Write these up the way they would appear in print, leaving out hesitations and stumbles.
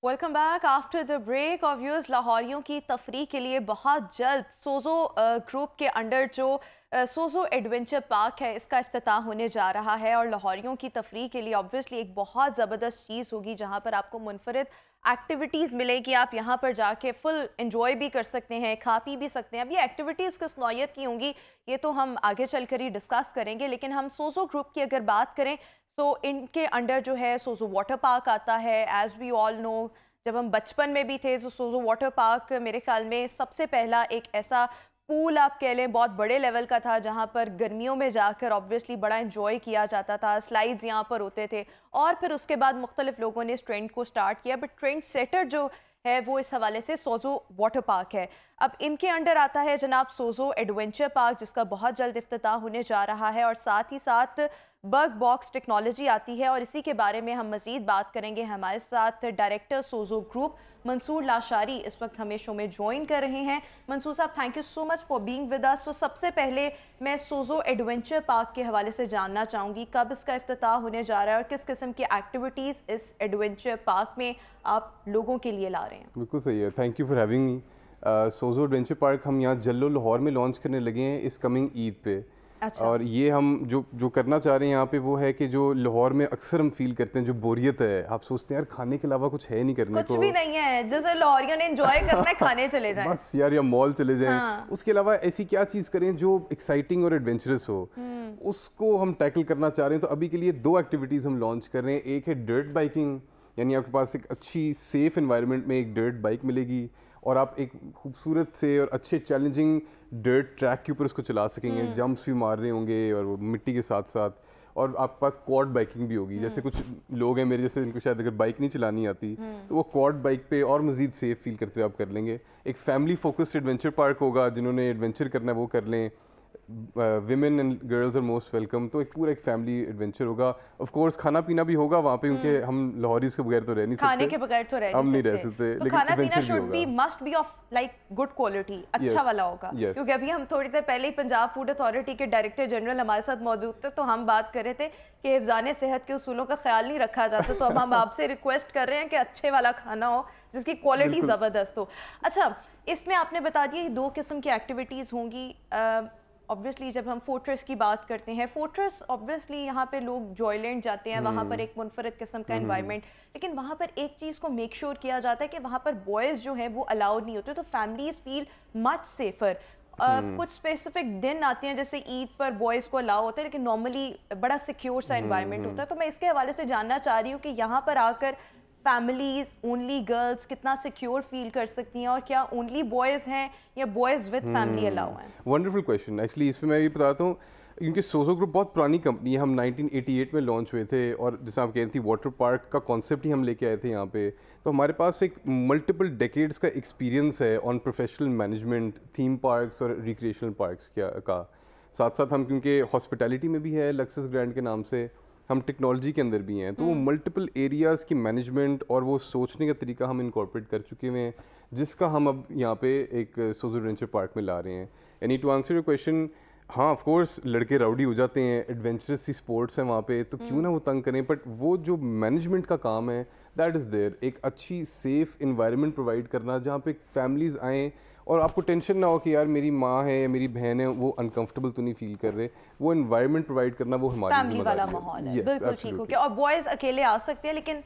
Welcome back after the break. और viewers, लाहौरियों की तफरीह के लिए बहुत जल्द सोजो ग्रुप के अंडर जो सोजो एडवेंचर पार्क है इसका इफ्तिताह होने जा रहा है। और लाहौरियों की तफरीह के लिए ऑब्वियसली एक बहुत ज़बरदस्त चीज़ होगी जहाँ पर आपको मुनफरद एक्टिविटीज़ मिलेगी। आप यहाँ पर जाके फुल इंजॉय भी कर सकते हैं, खा पी भी सकते हैं। अब ये एक्टिविटीज़ किस नौयत की होंगी ये तो हम आगे चल कर ही डिस्कस करेंगे, लेकिन हम सोजो ग्रुप की अगर बात करें तो इनके अंडर जो है सोजो वाटर पार्क आता है। एज वी ऑल नो, जब हम बचपन में भी थे तो सोजो वाटर पार्क मेरे ख्याल में सबसे पहला एक ऐसा पूल आप कह लें बहुत बड़े लेवल का था जहाँ पर गर्मियों में जाकर ऑब्वियसली बड़ा एंजॉय किया जाता था। स्लाइड्स यहाँ पर होते थे और फिर उसके बाद मुख्तलिफ लोगों ने इस ट्रेंड को स्टार्ट किया, बट ट्रेंड सेटर जो है वो इस हवाले से सोजो वाटर पार्क है। अब इनके अंडर आता है जनाब सोजो एडवेंचर पार्क, जिसका बहुत जल्द इफ्तिताह होने जा रहा है। और साथ ही साथ बग बॉक्स टेक्नोलॉजी आती है और इसी के बारे में हम मज़ीद बात करेंगे। हमारे साथ डायरेक्टर सोजो ग्रुप मंसूर लाशारी इस वक्त हमें शो में ज्वाइन कर रहे हैं। मंसूर साहब, thank you so much for being with अस। तो सबसे पहले मैं सोजो एडवेंचर पार्क के हवाले से जानना चाहूँगी कब इसका इफ्तिताह होने जा रहा है और किस किस्म की एक्टिविटीज़ इस एडवेंचर पार्क में आप लोगों के लिए ला रहे हैं। बिल्कुल सही है, thank you for having me. Sojat adventure park हम यहाँ जल्लो लाहौर में लॉन्च करने लगे हैं इस कमिंग ईद पे। अच्छा। और ये हम जो करना चाह रहे हैं यहाँ पे वो है कि जो लाहौर में अक्सर हम फील करते हैं जो बोरियत है, आप सोचते हैं यार खाने के अलावा कुछ है नहीं करने कुछ भी नहीं है, जैसे लाहौरियों ने एंजॉय करना है खाने चले जाएं बस यार, या मॉल चले जाएं। हाँ। उसके अलावा ऐसी क्या चीज़ करें जो एक्साइटिंग और एडवेंचरस हो, उसको हम टैकल करना चाह रहे हैं। तो अभी के लिए दो एक्टिविटीज़ हम लॉन्च कर रहे हैं। एक है डर्ट बाइकिंग, यानी आपके पास एक अच्छी सेफ एनवायरनमेंट में एक डर्ट बाइक मिलेगी और आप एक खूबसूरत से और अच्छे चैलेंजिंग डर्ट ट्रैक के ऊपर उसको चला सकेंगे। जंप्स भी मार रहे होंगे और वो मिट्टी के साथ साथ, और आपके पास क्वाड बाइकिंग भी होगी। जैसे कुछ लोग हैं मेरे जैसे जिनको शायद अगर बाइक नहीं चलानी आती तो वो क्वाड बाइक पे और मज़ीद सेफ फील करते हुए आप कर लेंगे। एक फैमिली फोकस्ड एडवेंचर पार्क होगा, जिन्होंने एडवेंचर करना है वो कर लें। Women and girls are most welcome. तो एक पूरा एक फैमिली एडवेंचर होगा। ऑफ कोर्स खाना पीना भी होगा वहाँ पे, क्योंकि हम लाहौरीज के बगैर तो रह नहीं सकते, खाने के बगैर तो रह हम नहीं रह सकते। सकते। तो लेकिन खाना पीना एडवेंचर भी शुड बी होगा। Must be of like good quality, अच्छा वाला होगा। क्योंकि अभी हम थोड़ी देर पहले ही पंजाब फूड अथॉरिटी के डायरेक्टर जनरल हमारे साथ मौजूद थे, तो हम बात कर रहे थे कि हिफ्ज़ाने सेहत के उसूलों का ख्याल नहीं रखा जाता। तो अब हम आपसे रिक्वेस्ट कर रहे हैं कि अच्छे वाला खाना हो जिसकी क्वालिटी ज़बरदस्त हो। अच्छा, इसमें आपने बता दिया दो किस्म की एक्टिविटीज़ होंगी। ऑब्वियसली जब हम फोर्ट्रेस की बात करते हैं, फोर्ट्रेस ऑब्वियसली यहाँ पे लोग जॉयलैंड जाते हैं, वहाँ पर एक मुनफरद किस्म का एनवायरनमेंट, लेकिन वहाँ पर एक चीज़ को मेक श्योर किया जाता है कि वहाँ पर बॉयज़ जो हैं वो अलाउड नहीं होते, तो फैमिलीज़ फील मच सेफर। कुछ स्पेसिफिक दिन आते हैं जैसे ईद पर बॉयज़ को अलाउ होता है, लेकिन नॉर्मली बड़ा सिक्योर सा एनवायरनमेंट होता है। तो मैं इसके हवाले से जानना चाह रही हूँ कि यहाँ पर आकर फैमिलीज, ओनली गर्ल्स कितना सिक्योर फील कर सकती हैं, और क्या ओनली बॉयज़ हैं या बॉयज़ विद फैमिली अलाउ हैं? Wonderful question. एक्चुअली इस पे मैं ये बताता हूँ, क्योंकि सोजो ग्रुप बहुत पुरानी कंपनी है। हम 1988 में लॉन्च हुए थे और जैसे आप कह रही थी वाटर पार्क का कॉन्सेप्ट ही हम लेके आए थे यहाँ पे। तो हमारे पास एक मल्टीपल डेकेड्स का एक्सपीरियंस है on professional management, theme parks और रिक्रिएशनल पार्क्स का। साथ साथ हम क्योंकि हॉस्पिटैलिटी में भी है लक्सस ग्रैंड के नाम से, हम टेक्नोलॉजी के अंदर भी हैं, तो वो मल्टीपल एरियाज़ की मैनेजमेंट और वो सोचने का तरीका हम इनकॉर्पोरेट कर चुके हुए हैं, जिसका हम अब यहाँ पे एक सोजो एडवेंचर पार्क में ला रहे हैं। यानी टू आंसर योर क्वेश्चन, हाँ ऑफ कोर्स लड़के राउडी हो जाते हैं, एडवेंचरस सी स्पोर्ट्स हैं वहाँ पे, तो क्यों ना वो तंग करें, बट वो जो मैनेजमेंट का काम है दैट इज़ देयर। एक अच्छी सेफ इन्वायरमेंट प्रोवाइड करना जहाँ पे फैमिलीज़ आएँ और आपको टेंशन ना हो कि यार मेरी माँ है या मेरी बहन है वो अनकंफर्टेबल तो नहीं फील कर रहे, वो एनवायरनमेंट प्रोवाइड करना वो हमारी फैमिली वाला माहौल है। बिल्कुल ठीक हो गया। और बॉयज़ अकेले आ सकते हैं, लेकिन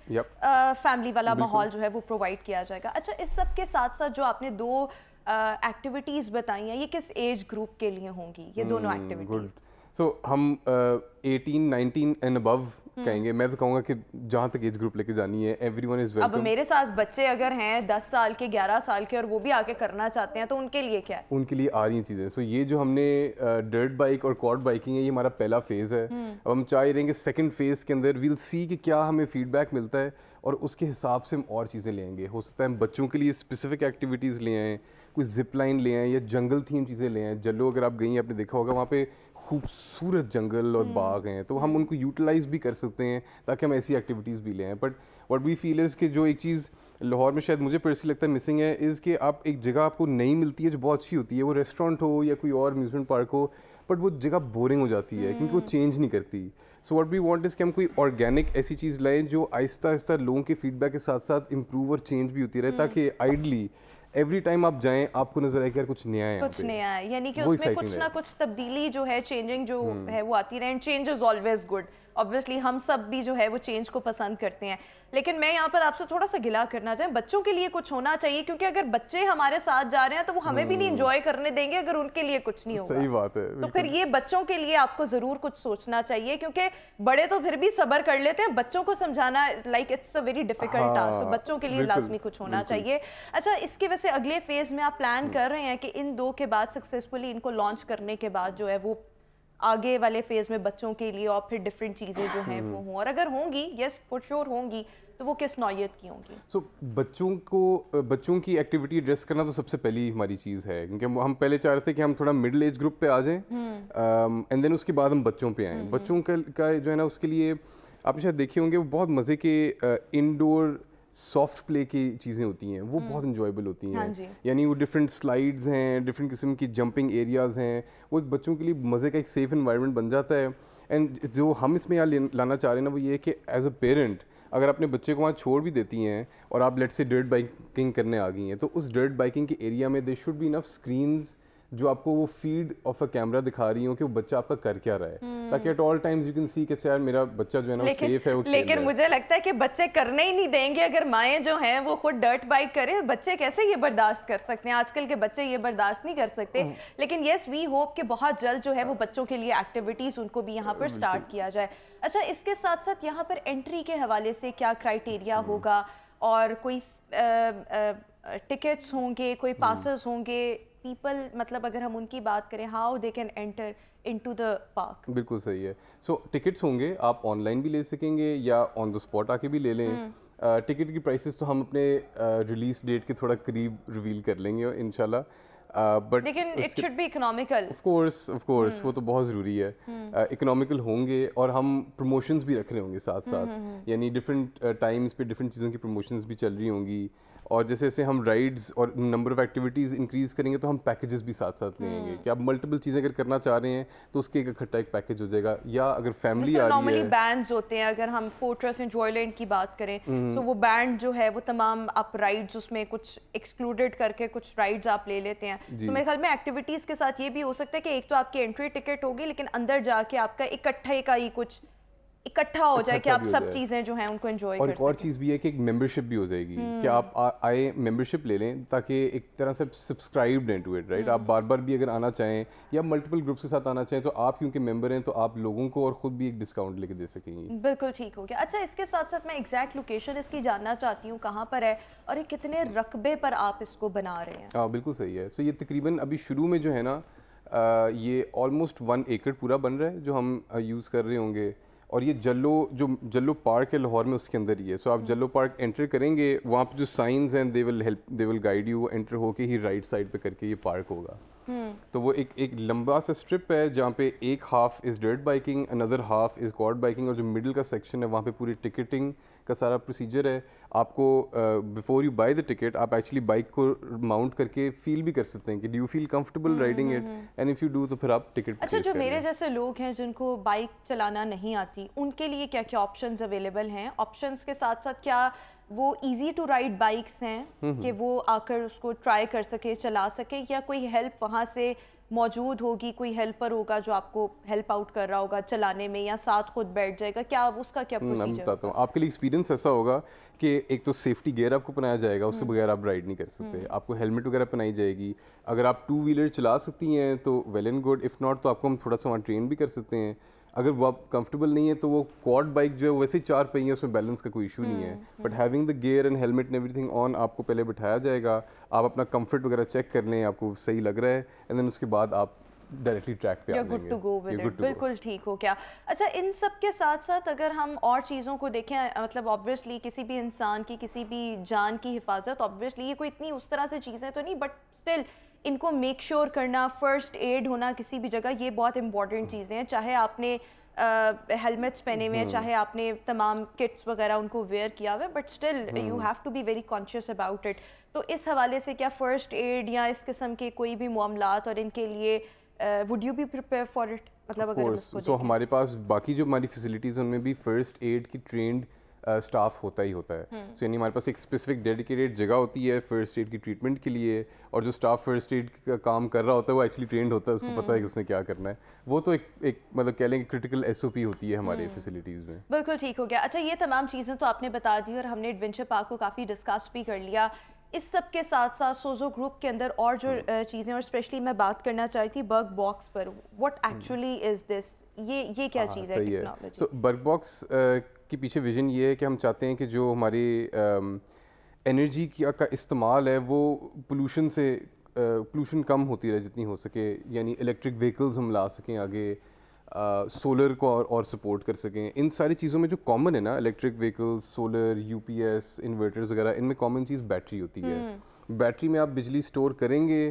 फैमिली वाला माहौल जो है वो प्रोवाइड किया जाएगा। अच्छा, इस सब के साथ साथ जो आपने दो एक्टिविटीज़ बताई हैं, ये किस एज ग्रुप के लिए होंगी ये दोनों एक्टिविटीज़? सो हम 18, 19 एंड अबव कहेंगे। मैं तो कहूँगा कि जहाँ तक एज ग्रुप लेके जानी है, एवरीवन इज वेलकम। अब मेरे साथ बच्चे अगर हैं 10 साल के, 11 साल के, और वो भी आके करना चाहते हैं, तो उनके लिए क्या है? उनके लिए आ रही हैं चीज़ें। सो ये जो हमने डर्ट बाइक और क्वाड बाइकिंग है, ये हमारा पहला फेज़ है। अब हम चाह रहे हैं कि सेकंड फेज़ के अंदर वील सी कि क्या हमें फीडबैक मिलता है और उसके हिसाब से हम और चीज़ें ले आएंगे। हो सकता है हम बच्चों के लिए स्पेसिफिक एक्टिविटीज़ ले आएँ, कोई जिप लाइन ले आएँ या जंगल थीम चीज़ें ले आएँ। जल्लो अगर आप गई हैं, आपने देखा होगा वहाँ पे खूबसूरत जंगल और बाग हैं, तो हम उनको यूटिलाइज भी कर सकते हैं ताकि हम ऐसी एक्टिविटीज़ भी लें। But what we feel is कि जो एक चीज़ लाहौर में शायद मुझे पर्सनली लगता है मिसिंग है, इज़ कि आप एक जगह आपको नहीं मिलती है जो बहुत अच्छी होती है, वो रेस्टोरेंट हो या कोई और अम्यूजमेंट पार्क हो, बट वो जगह बोरिंग हो जाती है क्योंकि वो चेंज नहीं करती. So what we want is कि हम कोई ऑर्गेनिक ऐसी चीज़ लाएं जो आहिस्ता आहिस्ता लोगों के फीडबैक के साथ साथ इम्प्रूव और चेंज भी होती रहे, ताकि आइडली एवरी टाइम आप जाएं आपको नजर आए कि यार कुछ नया है, कुछ नया है, यानी कि उसमें कुछ ना कुछ तब्दीली जो है, चेंजिंग जो है वो आती रहे. And change is always good. Obviously हम सब भी जो है वो चेंज को पसंद करते हैं. लेकिन मैं यहाँ पर आपसे थोड़ा सा गिला करना चाहें, बच्चों के लिए कुछ होना चाहिए, क्योंकि अगर बच्चे हमारे साथ जा रहे हैं तो वो हमें भी नहीं एंजॉय करने देंगे अगर उनके लिए कुछ नहीं होगा. सही बात है. तो फिर ये बच्चों के लिए आपको जरूर कुछ सोचना चाहिए, क्योंकि बड़े तो फिर भी सब्र कर लेते हैं, बच्चों को समझाना like it's a very difficult task. तो बच्चों के लिए लाजमी कुछ होना चाहिए. अच्छा, इसके वजह से अगले फेज में आप प्लान कर रहे हैं कि इन 2 के बाद सक्सेसफुली इनको लॉन्च करने के बाद जो है वो आगे वाले फेज में बच्चों के लिए और फिर डिफरेंट चीज़ें जो हैं वो हों, और अगर होंगी, यस फॉर श्योर होंगी, तो वो किस नौयत की होंगी? बच्चों की एक्टिविटी एड्रेस करना तो सबसे पहली हमारी चीज़ है, क्योंकि हम पहले चाह रहे थे कि हम थोड़ा मिडिल एज ग्रुप पे आ जाएं, एंड देन उसके बाद हम बच्चों पे आएँ. बच्चों का जो है ना, उसके लिए आप शायद देखे होंगे वो बहुत मज़े के इंडोर सॉफ्ट प्ले की चीज़ें होती हैं, वो बहुत इंजॉयबल होती हैं. हाँ, यानी वो डिफरेंट स्लाइड्स हैं, डिफरेंट किस्म की जंपिंग एरियाज़ हैं, वो एक बच्चों के लिए मज़े का एक सेफ़ इन्वायरमेंट बन जाता है. एंड जो हम इसमें यहाँ लाना चाह रहे हैं ना, वो ये है कि एज अ पेरेंट अगर अपने बच्चे को वहाँ छोड़ भी देती हैं और आप लेट से डर्ट बाइकिंग करने आ गई हैं, तो उस डर्ट बाइकिंग के एरिया में they should be enough screens जो आपको वो फीड ऑफ अ कैमरा दिखा रही हो कि वो बच्चा आपका कर क्या रहा है, ताकि at all times you can see कि यार मेरा बच्चा जो है ना वो सेफ है, वो खेल लेकिन रहा है. मुझे लगता है कि बच्चे करने ही नहीं देंगे अगर माएँ जो हैं वो खुद डर्ट बाइक करें. बच्चे कैसे ये बर्दाश्त कर सकते हैं? आजकल के बच्चे ये बर्दाश्त नहीं कर सकते. लेकिन येस, वी होप कि बहुत जल्द जो है वो बच्चों के लिए एक्टिविटीज़ उनको भी यहाँ पर स्टार्ट किया जाए. अच्छा, इसके साथ साथ यहाँ पर एंट्री के हवाले से क्या क्राइटेरिया होगा, और कोई टिकट्स होंगे, कोई पासेस होंगे, पीपल मतलब अगर हम उनकी बात करें, how they can enter into the park? बिल्कुल सही है. सो टिकट्स होंगे, आप ऑनलाइन भी ले सकेंगे या ऑन द स्पॉट आके भी ले लें. टिकट की प्राइसेस तो हम अपने रिलीज डेट के थोड़ा करीब रिवील कर लेंगे इंशाल्लाह. बट लेकिन it should be economical. Of course वो तो बहुत ज़रूरी है. इकोनॉमिकल होंगे और हम प्रमोशंस भी रख रहे होंगे साथ साथ, यानी डिफरेंट टाइम्स पे डिफरेंट चीज़ों की प्रमोशंस भी चल रही होंगी. और जैसे जैसे हम राइड्स और नंबर ऑफ एक्टिविटीज़ इंक्रीज़ करेंगे तो हम पैकेजेस भी साथ साथ लेंगे कि आप मल्टीपल चीज़ें अगर करना चाह रहे हैं तो उसके एक इकट्ठा एक पैकेज हो जाएगा. या अगर फैमिली आ रही है, नॉर्मली बैंड्स होते हैं, अगर हम फोर्ट्रेस एंड जॉयलैंड की बात करें तो वो बैंड जो है वो तमाम आप राइड्स उसमें कुछ एक्सक्लूडेड करके कुछ राइड्स आप ले लेते हैं. तो मेरे ख्याल में एक्टिविटीज़ के साथ ये भी हो सकता है कि एक तो आपकी एंट्री टिकट होगी, लेकिन अंदर जाके आपका इकट्ठे का ही कुछ इकट्ठा हो जाए कि आप सब चीज़ें जो हैं उनको एंजॉय कर सकें. और चीज़ भी है कि एक मेंबरशिप भी हो जाएगी कि आप आए मेंबरशिप ले लें, ताकि एक तरह से सब्सक्राइब्ड हैं टू इट, राइट. आप बार बार भी अगर आना चाहें या मल्टीपल ग्रुप्स के साथ आना चाहें तो आप क्योंकि मेंबर हैं तो आप लोगों को और ख़ुद भी एक डिस्काउंट लेके दे सकेंगी. बिल्कुल ठीक हो गया. अच्छा, इसके साथ साथ मैं एग्जैक्ट लोकेशन इसकी जानना चाहती हूँ, कहाँ पर है और ये कितने रकबे पर आप इसको बना रहे हैं? हाँ, बिल्कुल सही है. सो ये तकरीबन अभी शुरू में जो है ना, ये ऑलमोस्ट 1 एकड़ पूरा बन रहा है जो हम यूज़ कर रहे होंगे. और ये जल्लो पार्क है लाहौर में, उसके अंदर ही है. सो आप जल्लो पार्क एंटर करेंगे, वहाँ पे जो साइंस हैं they will guide you. Enter होके ही राइट साइड पे करके ये पार्क होगा. तो वो एक लंबा सा स्ट्रिप है जहाँ पे एक half is dirt biking, another half is quad biking, और जो मिडिल का सेक्शन है वहाँ पे पूरी टिकटिंग का सारा प्रोसीजर है. आपको before you by the ticket आप एक्चुअली बाइक को माउंट करके फील भी कर सकते हैं कि do you feel comfortable riding it, and if you do तो फिर आप टिकट. अच्छा, जो मेरे जैसे लोग हैं जिनको बाइक चलाना नहीं आती, उनके लिए क्या क्या ऑप्शंस अवेलेबल हैं? ऑप्शंस के साथ साथ क्या वो इजी टू राइड बाइक्स हैं कि वो आकर उसको ट्राई कर सके, चला सके, या कोई हेल्प वहाँ से मौजूद होगी, कोई हेल्पर होगा जो आपको हेल्प आउट कर रहा होगा चलाने में, या साथ खुद बैठ जाएगा? क्या उसका क्या प्रोसीजर? मैं बताता हूँ. आपके लिए एक्सपीरियंस ऐसा होगा कि एक तो सेफ्टी गियर आपको पहनाया जाएगा, उसके बगैर आप राइड नहीं कर सकते. आपको हेलमेट वगैरह पहनाई जाएगी. अगर आप 2 व्हीलर चला सकती हैं तो well and good, if not तो आपको हम थोड़ा सा वहाँ ट्रेन भी कर सकते हैं. अगर वो आप कंफर्टेबल नहीं है तो वो क्वाड बाइक जो है वैसे ही 4 पहिए, उसमें बैलेंस का कोई इशू नहीं है. But having the gear and helmet and everything on, आपको पहले बिठाया जाएगा, आप अपना कंफर्ट वगैरह चेक कर लें, आपको सही लग रहा है, एंड देन उसके बाद आप डायरेक्टली ट्रैक पे आ जाएंगे. Good to go with it. बिल्कुल ठीक हो क्या. अच्छा, इन सब के साथ साथ अगर हम और चीज़ों को देखें, मतलब ऑब्वियसली किसी भी इंसान की, किसी भी जान की हिफाजत, ऑब्वियसली ये कोई इतनी उस तरह से चीज़ें तो नहीं, बट स्टिल इनको मेक श्योर करना, फर्स्ट एड होना किसी भी जगह, ये बहुत इंपॉर्टेंट चीज़ें हैं. चाहे आपने हेलमेट्स पहने हुए हैं, चाहे आपने तमाम किट्स वगैरह उनको वेयर किया हुआ है, but still you have to be very conscious about it. तो इस हवाले से क्या फ़र्स्ट एड या इस किस्म के कोई भी मामलात और इनके लिए would you be prepare for it, मतलब अगर हम इसको सो हमारे पास बाकी जो हमारी फैसिलिटीज़ हैं उनमें भी फर्स्ट एड की ट्रेंड स्टाफ होता ही होता है. सो यानी हमारे पास एक स्पेसिफिक डेडिकेटेड जगह होती है फर्स्ट एड की ट्रीटमेंट के लिए, और जो स्टाफ फर्स्ट एड का काम कर रहा होता है वो एक्चुअली ट्रेंड होता है, उसको पता है कि उसने क्या करना है. वो तो एक मतलब कह लें क्रिटिकल SOP होती है हमारे फैसिलिटीज़ में. बिल्कुल ठीक हो गया. अच्छा, ये तमाम चीज़ें तो आपने बता दी और हमने एडवेंचर पार्क को काफ़ी डिस्कस भी कर लिया. इस सब के साथ साथ सोजो ग्रुप के अंदर और जो चीज़ें, और स्पेशली मैं बात करना चाहती थी बग बॉक्स पर. व्हाट एक्चुअली इज़ दिस, ये क्या चीज़ है टेक्नोलॉजी? तो बग बॉक्स के पीछे विजन ये है कि हम चाहते हैं कि जो हमारी एनर्जी का इस्तेमाल है वो पोल्यूशन कम होती रहे जितनी हो सके. यानी इलेक्ट्रिक व्हीकल्स हम ला सकें आगे, सोलर को और सपोर्ट कर सकें. इन सारी चीज़ों में जो कॉमन है ना, electric vehicles, solar, UPS, inverters वगैरह, इनमें कॉमन चीज़ बैटरी होती है. बैटरी में आप बिजली स्टोर करेंगे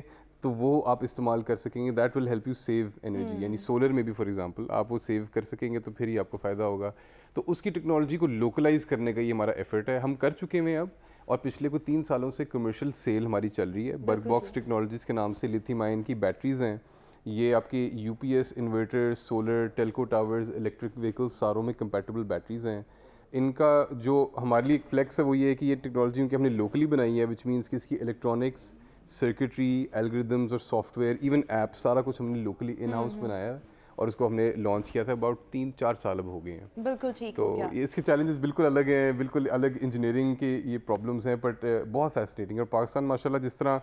तो वो आप इस्तेमाल कर सकेंगे. That will help you save energy. यानी सोलर में भी फॉर एग्जांपल आप वो सेव कर सकेंगे तो फिर ही आपको फ़ायदा होगा. तो उसकी टेक्नोलॉजी को लोकलाइज करने का ये हमारा एफर्ट है. हम कर चुके हैं अब, और पिछले को 3 सालों से कमर्शियल सेल हमारी चल रही है. बग बॉक्स टेक्नोलॉजीज़ के नाम से लिथियम आयन की बैटरीज़ हैं. ये आपके UPS, inverter, solar, Telco towers, electric vehicles सारों में कंपैटिबल बैटरीज़ हैं. इनका जो हमारे लिए एक फ्लेक्स है वो ये है कि ये टेक्नोलॉजी क्योंकि हमने लोकली बनाई है, विच मीन्स कि इसकी इलेक्ट्रॉनिक्स, सर्किटरी, एल्गोरिदम्स और सॉफ्टवेयर, इवन ऐप, सारा कुछ हमने लोकली इन हाउस बनाया है और उसको हमने लॉन्च किया था. अबाउट 3-4 साल अब हो गए हैं. बिल्कुल ठीक तो हो गया. इसके चैलेंजेस बिल्कुल अलग हैं, बिल्कुल अलग इंजीनियरिंग के ये प्रॉब्लम्स हैं, बट बहुत फैसिनेटिंग. और पाकिस्तान माशाल्लाह जिस तरह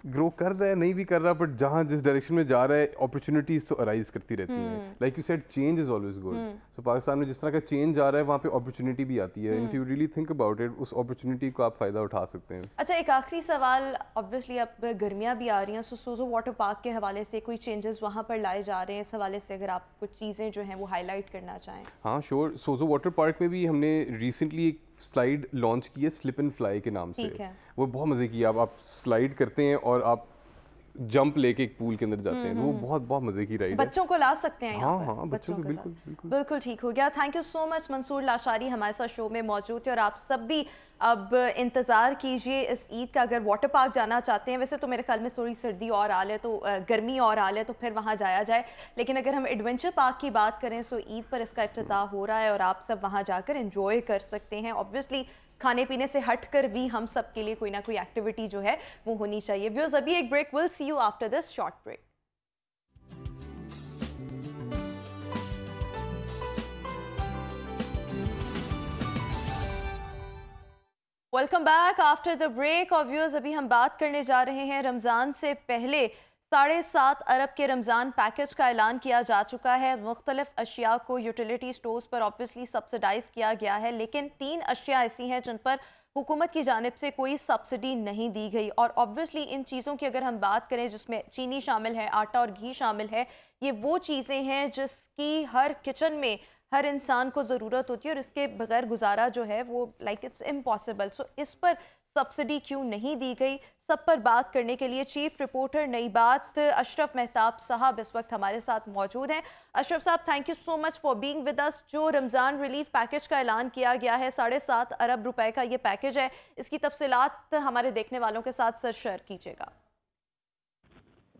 ग्रो कर रहा है, नहीं भी कर रहा, बट जहाँ जिस डायरेक्शन में जा रहा है अपॉर्चुनिटीज़ तो अराइज करती रहती हैं. Like you said, change is always good. So Pakistan में जिस तरह का चेंज आ रहा है वहाँ पे अपॉर्चुनिटी भी आती है. If you really think about it, उस अपॉर्चुनिटी को आप फ़ायदा उठा सकते हैं. अच्छा, एक आखिरी सवाल. ऑब्वियसली अब गर्मियाँ भी आ रही हैं, सो सोजो वाटर पार्क के हवाले से कोई चेंजेस वहाँ पर लाए जा रहे हैं? इस हवाले से अगर आप कुछ चीज़ें जो हैं वो हाईलाइट करना चाहें. हाँ श्योर. सोजो वाटर पार्क में भी हमने रिसेंटली एक स्लाइड लॉन्च की है स्लिप एंड फ्लाई के नाम से. वो बहुत मज़े की है. आप स्लाइड करते हैं और आप जंप लेके एक पूल के अंदर जाते हैं. वो बहुत बहुत मजे की राइड है. बच्चों को ला सकते हैं यहाँ पर. हाँ, बच्चों को बिल्कुल बिल्कुल ठीक हो गया. Thank you so much. Mansoor Lashari हमारे साथ शो में मौजूद थे. और आप सब भी अब इंतज़ार कीजिए इस ईद का. अगर वाटर पार्क जाना चाहते हैं, वैसे तो मेरे ख्याल में थोड़ी सर्दी और हाल है, तो गर्मी और हाल है, तो फिर वहाँ जाया जाए. लेकिन अगर हम एडवेंचर पार्क की बात करें तो ईद पर इसका इफ्तिताह हो रहा है और आप सब वहाँ जाकर एंजॉय कर सकते हैं. ऑब्वियसली खाने पीने से हटकर भी हम सब के लिए कोई ना कोई एक्टिविटी जो है वो होनी चाहिए. व्यूअर्स, अभी एक break. Will see you after this short break. Welcome back after the break. और व्यूअर्स, अभी हम बात करने जा रहे हैं रमज़ान से पहले 7.5 अरब के रमज़ान पैकेज का ऐलान किया जा चुका है. मुख्तलिफ अशिया को यूटिलिटी स्टोर्स पर ऑब्वियसली सब्सिडाइज किया गया है, लेकिन 3 अशिया ऐसी हैं जिन पर हुकूमत की जानिब से कोई सब्सिडी नहीं दी गई. और ऑब्वियसली इन चीज़ों की अगर हम बात करें, जिसमें चीनी शामिल है, आटा और घी शामिल है, ये वो चीज़ें हैं जिसकी हर किचन में हर इंसान को ज़रूरत होती है और इसके बगैर गुजारा जो है वो लाइक इट्स इम्पॉसिबल. सो इस पर सब्सिडी क्यों नहीं दी गई, सब पर बात करने के लिए चीफ रिपोर्टर नई बात अशरफ मेहताब साहब इस वक्त हमारे साथ मौजूद हैं. अशरफ साहब, thank you so much for being with अस. जो रमज़ान रिलीफ पैकेज का ऐलान किया गया है, 7.5 अरब रुपए का ये पैकेज है, इसकी तफसीलात हमारे देखने वालों के साथ सर शेयर कीजिएगा.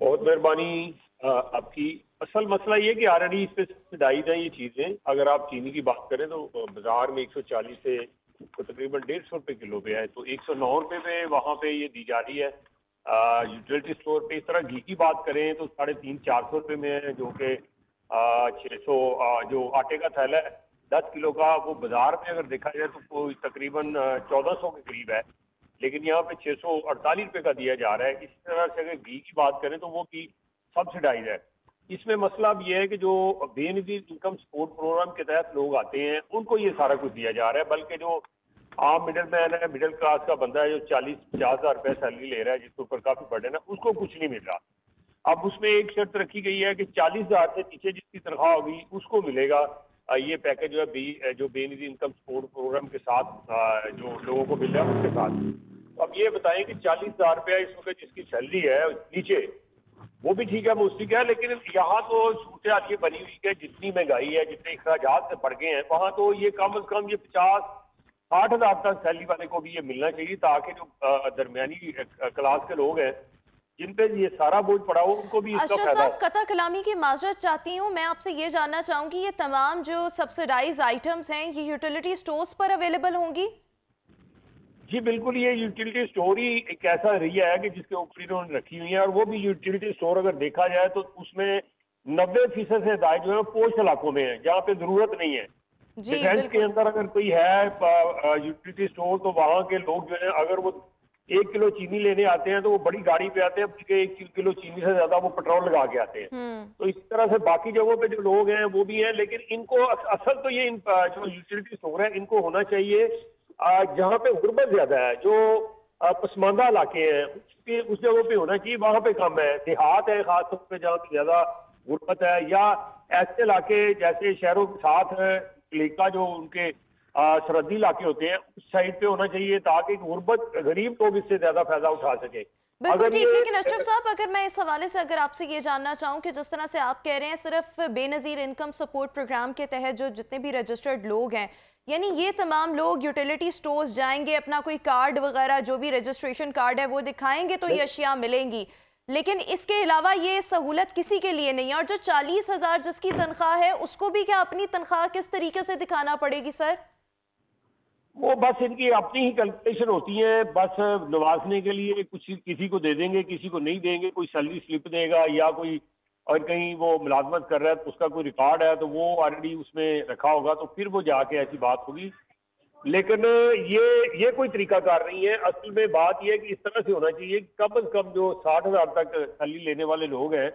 बहुत मेहरबानी आपकी. असल मसला ये कि ऑलरेडी इस पे सब्सिडाइज हैं ये चीज़ें. अगर आप चीनी की बात करें तो बाजार में 140 से तो तकरीबन 150 रुपये किलो पे है, तो 109 रुपये पे वहाँ पे ये दी जा रही है यूटिलिटी स्टोर पे. इस तरह घी की बात करें तो 350-400 रुपये में है, जो कि 600 जो आटे का थैला है 10 किलो का, वो बाजार में अगर देखा जाए तो कोई तकरीबन 1400 के करीब है, लेकिन यहाँ पे 648 रुपये का दिया जा रहा है. इसी तरह से अगर घी की बात करें तो वो घी सब्सिडाइज है. इसमें मसला अब ये है कि जो बेनजीर इनकम सपोर्ट प्रोग्राम के तहत लोग आते हैं उनको ये सारा कुछ दिया जा रहा है, बल्कि जो आम मिडिल मैन है, मिडिल क्लास का बंदा है जो 40-50 हज़ार रुपये सैलरी ले रहा है, जिसके ऊपर काफ़ी बर्डन है, उसको कुछ नहीं मिल रहा. अब उसमें एक शर्त रखी गई है कि 40,000 से नीचे जिसकी तनख्वाह होगी उसको मिलेगा ये पैकेज जो है जो बेनजीर इनकम सपोर्ट प्रोग्राम के साथ जो लोगों को मिल रहा है उसके साथ. तो अब ये बताएं कि 40,000 रुपया इस वक्त जिसकी सैलरी है नीचे, वो भी ठीक है, मुस्तिक है, लेकिन यहाँ तो सूरत ये बनी हुई है, जितनी महंगाई है, जितने अखराजात से बढ़ गए हैं, वहाँ तो ये कम अज कम ये 50-60 हज़ार तक सैलरी वाले को भी ये मिलना चाहिए, ताकि जो दरमियानी क्लास के लोग हैं जिन पे ये सारा बोझ पड़ा हो उनको भी इसका अशरफ फायदा साहब, हो। कता कलामी की माजरत चाहती हूँ, मैं आपसे ये जानना चाहूँगी ये तमाम जो सब्सिडाइज आइटम्स हैं ये यूटिलिटी स्टोर्स पर अवेलेबल होंगी? जी बिल्कुल, ये यूटिलिटी स्टोर ही एक ऐसा एरिया है कि जिसके ऊपर इन्होंने रखी हुई है, और वो भी यूटिलिटी स्टोर अगर देखा जाए तो उसमें 90% से दायरे जो है पोस्ट इलाकों में है, जहाँ पे जरूरत नहीं है। डिफेंस के अंदर अगर कोई है यूटिलिटी स्टोर, तो वहाँ के लोग जो है अगर वो 1 किलो चीनी लेने आते हैं तो वो बड़ी गाड़ी पे आते हैं, बल्कि 1 किलो चीनी से ज्यादा वो पेट्रोल लगा के आते हैं। तो इस तरह से बाकी जगहों पे जो लोग हैं वो भी हैं, लेकिन इनको असल तो ये जो यूटिलिटी स्टोर है इनको होना चाहिए जहाँ पे गुर्बत ज्यादा है, जो पसमानदा इलाके हैं उस जगहों पे होना चाहिए, वहाँ पे कम है। देहात है खासतौर पे जहाँ पे ज्यादा गुर्बत है, या ऐसे इलाके जैसे शहरों के साथ इलाका जो उनके सरहदी इलाके होते हैं उस साइड पे होना चाहिए, ताकि गुर्बत गरीब लोग इससे ज्यादा फायदा उठा सके। बिल्कुल ठीक, लेकिन अशरफ साहब अगर मैं इस हवाले से अगर आपसे ये जानना चाहूँ कि जिस तरह से आप कह रहे हैं सिर्फ बेनज़ीर इनकम सपोर्ट प्रोग्राम के तहत जो जितने भी रजिस्टर्ड लोग हैं, यानी ये तमाम लोग यूटिलिटी स्टोर्स जाएंगे, अपना कोई कार्ड वगैरह जो भी रजिस्ट्रेशन कार्ड है वो दिखाएंगे तो ये अशिया मिलेंगी, लेकिन इसके अलावा ये सहूलत किसी के लिए नहीं है। और जो 40,000 जिसकी तनख्वाह है उसको भी क्या अपनी तनख्वाह किस तरीके से दिखाना पड़ेगी सर? वो बस इनकी अपनी ही कैलकुलेशन होती है, बस नवाजने के लिए कुछ किसी को दे देंगे, किसी को नहीं देंगे, कोई सैलरी स्लिप देगा या कोई और कहीं वो मुलाजमत कर रहा है तो उसका कोई रिकॉर्ड है तो वो ऑलरेडी उसमें रखा होगा, तो फिर वो जाके ऐसी बात होगी। लेकिन ये कोई तरीकाकार नहीं है। असल में बात यह है कि इस तरह से होना चाहिए, कम से कम जो 60,000 तक सैलरी लेने वाले लोग हैं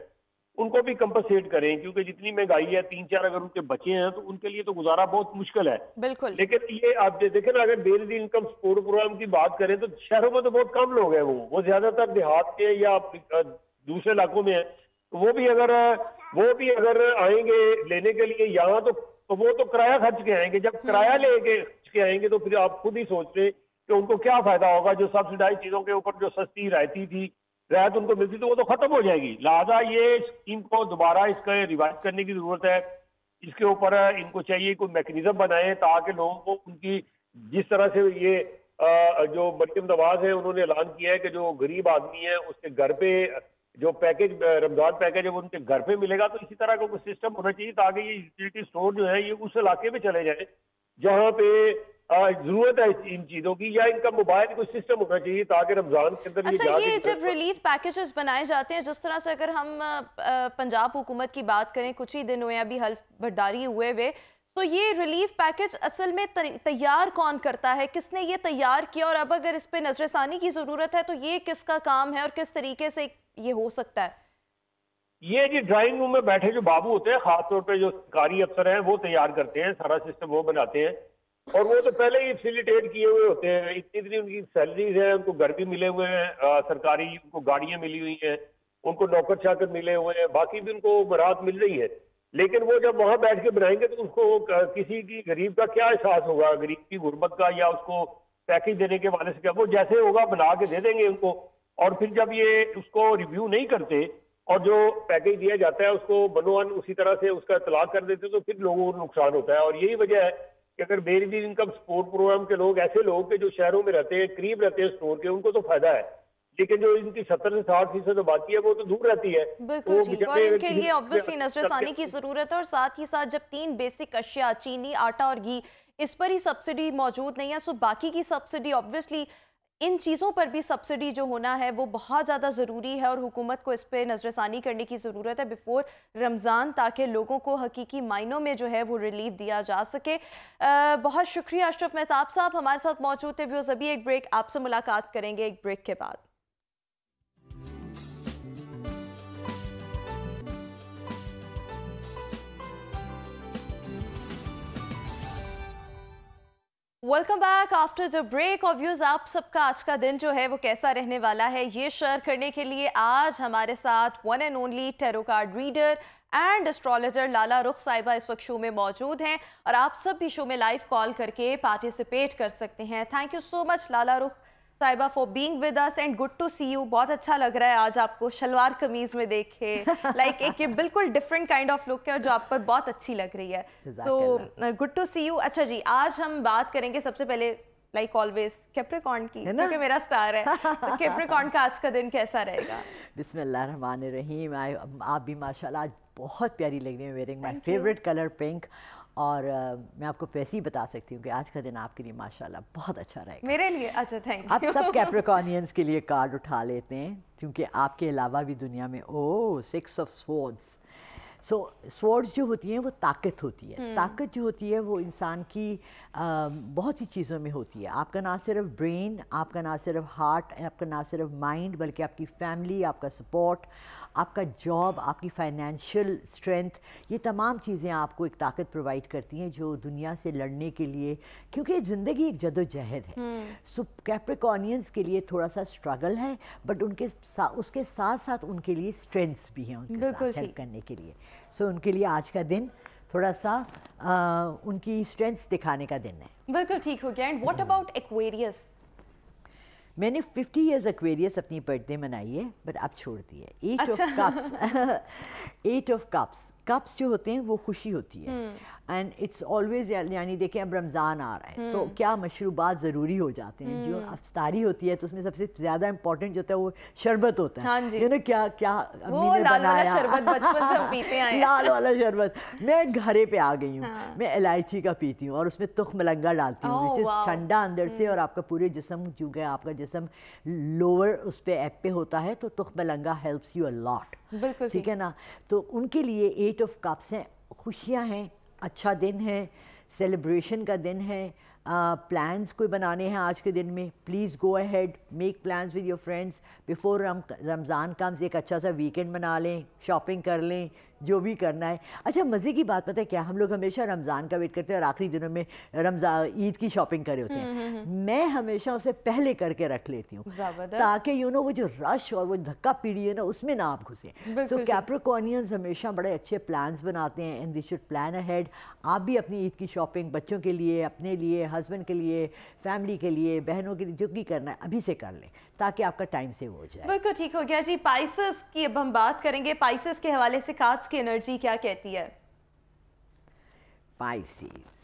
उनको भी कंपनसेट करें, क्योंकि जितनी महंगाई है 3-4 अगर उनके बचे हैं तो उनके लिए तो गुजारा बहुत मुश्किल है। बिल्कुल। लेकिन ये आप देखें ना, अगर बेनज़ीर इनकम सपोर्ट प्रोग्राम की बात करें तो शहरों में तो बहुत कम लोग हैं, वो ज्यादातर देहात के या दूसरे इलाकों में है। तो वो भी अगर आएंगे लेने के लिए यहाँ तो वो तो किराया खर्च के आएंगे। जब किराया लेके के आएंगे तो फिर आप खुद ही सोच रहे कि उनको क्या फायदा होगा। जो सब्सिडाइज चीजों के ऊपर जो सस्ती राहत उनको मिलती तो वो तो खत्म हो जाएगी। लिहाजा ये स्कीम को दोबारा इसका रिवाइज करने की जरूरत है। इसके ऊपर इनको चाहिए कोई मैकेनिज्म बनाए ताकि लोगों को उनकी जिस तरह से ये जो मरियम नवाज है उन्होंने ऐलान किया है कि जो गरीब आदमी है उसके घर पे जो पैकेज रमजान पैकेज है वो उनके घर पे मिलेगा, तो इसी तरह का कोई सिस्टम होना चाहिए ताकि ये यूटिलिटी स्टोर जो है ये उस इलाके में चले जाए जहाँ पे जरूरत है इन चीजों की, या इनका मोबाइल कोई सिस्टम होना चाहिए ताकि रमजान के अंदर अच्छा, ये जब रिलीफ पैकेजेस बनाए जाते हैं, जिस तरह से अगर हम पंजाब हुकूमत की बात करें, कुछ ही दिन हुए अभी हल्फ बर्दारी हुए हुए, तो ये रिलीफ पैकेज असल में तैयार कौन करता है, किसने ये तैयार किया, और अब अगर इस पे नजरसानी की जरूरत है तो ये किसका काम है और किस तरीके से ये हो सकता है? ये जी ड्राइंग रूम में बैठे जो बाबू होते हैं, खासतौर पे जो सरकारी अफसर हैं वो तैयार करते हैं, सारा सिस्टम वो बनाते हैं, और वो तो पहले ही फैसिलिटेट किए हुए होते हैं। इतनी उनकी सैलरीज है, उनको घर भी मिले हुए हैं सरकारी, उनको गाड़ियां मिली हुई हैं, उनको नौकर चाकर मिले हुए हैं, बाकी भी उनको बरात मिल रही है। लेकिन वो जब वहां बैठ के बनाएंगे तो उसको किसी की गरीब का क्या एहसास होगा, गरीब की गुर्बत का, या उसको पैकेज देने के वाले से क्या, वो जैसे होगा बना के दे देंगे उनको। और फिर जब ये उसको रिव्यू नहीं करते और जो पैकेज दिया जाता है उसको बनोन उसी तरह से उसका इतलाक कर देते तो फिर लोगों को नुकसान होता है। और यही वजह है कि अगर बेनज़ीर इनकम सपोर्ट प्रोग्राम के लोग, ऐसे लोग के जो शहरों में रहते हैं, करीब रहते हैं स्टोर के, उनको तो फायदा है, लेकिन जो इनकी 70 से 60% आबादी है वो तो दूर रहती है। बिल्कुल ठीक, और इनके लिए ऑब्वियसली नजरसानी की जरूरत है। और साथ ही साथ जब 3 बेसिक अशिया चीनी, आटा और घी इस पर ही सब्सिडी मौजूद नहीं है, सो बाकी की सब्सिडी ऑब्वियसली इन चीज़ों पर भी सब्सिडी जो होना है वो बहुत ज़्यादा ज़रूरी है, और हुकूमत को इस पर नज़रसानी करने की ज़रूरत है बिफोर रमज़ान, ताकि लोगों को हकीकी मायनों में जो है वो रिलीफ दिया जा सके। बहुत शुक्रिया अशरफ मेहताब साहब हमारे साथ मौजूद थे। व्यूअर्स, अभी एक ब्रेक, आपसे मुलाकात करेंगे एक ब्रेक के बाद। Welcome back after the break. और व्यूअर्स, आप सबका आज का दिन जो है वो कैसा रहने वाला है ये शेयर करने के लिए आज हमारे साथ one and only tarot card reader and astrologer Lala Rukh साहिबा इस वक्त शो में मौजूद हैं, और आप सब भी शो में लाइव कॉल करके पार्टिसिपेट कर सकते हैं। Thank you so much Lala Rukh साहिबा for being with us and good to see you. बहुत अच्छा लग रहा है आज आपको शलवार कमीज में देखे, लाइक एक ये बिल्कुल डिफरेंट काइंड ऑफ लुक है और जो आप पर बहुत अच्छी लग रही है। So good to see you. अच्छा जी, आज हम बात करेंगे सबसे पहले लाइक ऑलवेज कैप्रिकॉर्न की, क्योंकि मेरा स्टार है, तो कैप्रिकॉर्न का आज का दिन कैसा रहेगा? बिस्मिल्लाहिर्रहमानिर्रहीम। आप भी माशाल्लाह आज बहुत प्यारी लग रही हैं, wearing my favourite colour pink. और मैं आपको वैसे ही बता सकती हूँ कि आज का दिन आपके लिए माशाल्लाह बहुत अच्छा रहेगा। मेरे लिए? अच्छा, थैंक यू। आप सब कैप्रिकॉर्नियंस के लिए कार्ड उठा लेते हैं, क्योंकि आपके अलावा भी दुनिया में 6 ऑफ स्वॉर्ड्स। सो स्वॉर्ड्स जो होती हैं वो ताकत होती है। ताकत जो होती है वो इंसान की बहुत सी चीज़ों में होती है। आपका ना सिर्फ ब्रेन, आपका ना सिर्फ हार्ट, आपका ना सिर्फ माइंड, बल्कि आपकी फैमिली, आपका सपोर्ट, आपका जॉब, आपकी फाइनेंशियल स्ट्रेंथ, ये तमाम चीज़ें आपको एक ताकत प्रोवाइड करती हैं जो दुनिया से लड़ने के लिए, क्योंकि ज़िंदगी एक जदोजहद है। सो कैप्रिकॉर्नियंस के लिए थोड़ा सा स्ट्रगल है, बट उसके साथ साथ उनके लिए स्ट्रेंथ्स भी हैं उनके साथ हेल्प करने के लिए। सो उनके लिए आज का दिन थोड़ा सा उनकी स्ट्रेंथ्स दिखाने का दिन है। बिल्कुल ठीक हो गया। And what about Aquarius? मैंने 50 इयर्स एक्वेरियस अपनी बर्थडे मनाई है, बट अब छोड़ दी है। 8 ऑफ कप्स 8 ऑफ कप्स जो होते हैं वो खुशी होती है। एंड इट्स ऑलवेज, यानी देखें अब रमज़ान आ रहा है तो क्या मशरूबात ज़रूरी हो जाते हैं। जो अफ्तारी होती है तो उसमें सबसे ज़्यादा इंपॉर्टेंट जो होता है वो शरबत होता है। हाँ जी। यू नो क्या क्या वो लाल वाला शरबत बचपन से हम पीते आए हैं। लाल वाला शरबत मैं घरे पे आ गई हूँ। मैं इलायची का पीती हूँ और उसमें तुख मलंगा डालती हूँ, विच इज़ ठंडा अंदर से, और आपका पूरे जिस्म, चूँकि आपका जिस्म लोअर उस पे ऐप पे होता है तो तुख मलंगा हेल्प्स यू अ लॉट। बिल्कुल ठीक है ना। तो उनके लिए 8 ऑफ कप्स हैं, खुशियाँ हैं, अच्छा दिन है, सेलिब्रेशन का दिन है। प्लान्स कोई बनाने हैं आज के दिन में, please go ahead, make plans with your friends before Ramzan comes. एक अच्छा सा वीकेंड बना लें, शॉपिंग कर लें, जो भी करना है। अच्छा, मज़े की बात पता है क्या, हम लोग हमेशा रमज़ान का वेट करते हैं और आखिरी दिनों में ईद की शॉपिंग करे होते हैं। मैं हमेशा उसे पहले करके रख लेती हूँ, ताकि यू नो वो जो रश और वो धक्का पीड़ी है ना, उसमें ना आप घुसे। तो कैप्रिकॉर्नियंस हमेशा बड़े अच्छे प्लान्स बनाते हैं and they should plan ahead. आप भी अपनी ईद की शॉपिंग बच्चों के लिए, अपने लिए, हस्बैंड के लिए, फैमिली के लिए, बहनों के लिए, जो भी करना है अभी से कर लें ताकि आपका टाइम सेव हो जाए। बिल्कुल ठीक हो गया जी। पाइसेस की अब हम बात करेंगे। पाइसेस के हवाले से कार्ड्स की एनर्जी क्या कहती है? Pisces,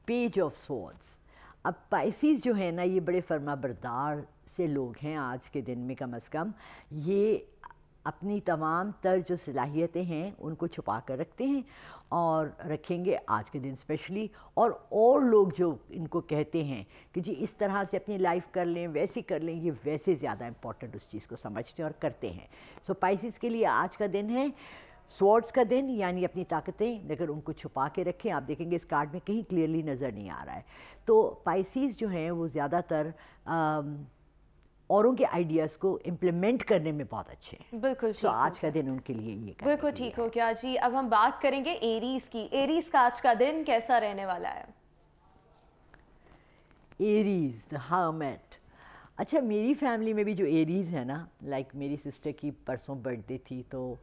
page of swords. अब पाइसेस जो है ना, ये बड़े फर्माबरदार से लोग हैं आज के दिन में, कम से कम ये अपनी तमाम तर जो सलाहियतें हैं उनको छुपा कर रखते हैं और रखेंगे आज के दिन स्पेशली। और लोग जो इनको कहते हैं कि जी इस तरह से अपनी लाइफ कर लें, वैसे कर लें, ये वैसे ज़्यादा इंपॉर्टेंट उस चीज़ को समझते हैं और करते हैं। सो पाइसेस के लिए आज का दिन है स्वॉर्ड्स का दिन, यानी अपनी ताकतें अगर उनको छुपा के रखें। आप देखेंगे इस कार्ड में कहीं क्लियरली नज़र नहीं आ रहा है। तो पाइसेस जो हैं वो ज़्यादातर औरों के आइडियाज़ को इम्प्लीमेंट करने में बहुत अच्छे हैं। बिल्कुल। तो आज का दिन उनके लिए ये बिल्कुल ठीक हो गया जी। अब हम बात करेंगे एरीज की। एरीज का आज का दिन कैसा रहने वाला है? Aries, the hermit. अच्छा, मेरी फैमिली में भी जो एरीज है ना, लाइक मेरी सिस्टर की परसों बर्थडे थी, तो